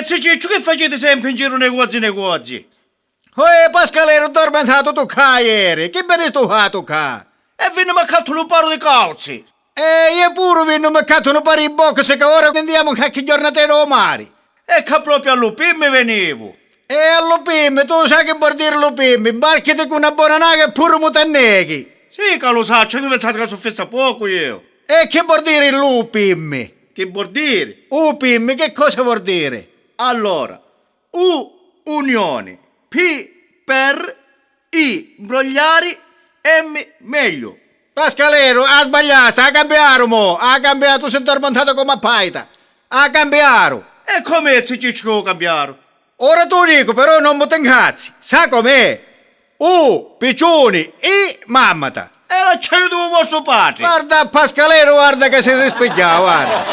Ciccio, che facete sempre in giro negozi? Pascalero, addormentato tu qua ieri. Che bene sto fatto qua? E viene mancato un paro di calzi. Io pure vi non mi catto un pari in bocca se che ora andiamo a che giornatero o mare. E che proprio all'UPIM venivo. E all'UPIM, tu sai che vuol dire l'UPIM? Imbarchiti con una buona naga e pure mutanneghi. Sì, che lo sa, ci pensate che sono festa poco io. E che vuol dire l'UPIM? Che vuol dire? UPIM, che cosa vuol dire? Allora, U, unione, P, per, I, imbrogliari, M, meglio. Pascalero, ha sbagliato, ha cambiato mo, ha cambiato, si è addormentato come a paita. Ha cambiato. E com'è Ciccio che ho cambiato? Ora tu dico, però non mi incazzi. Sa com'è? Piccioni, I, mammata. E l'acciaio del vostro padre. Guarda Pascalero, guarda che si spiegava, guarda.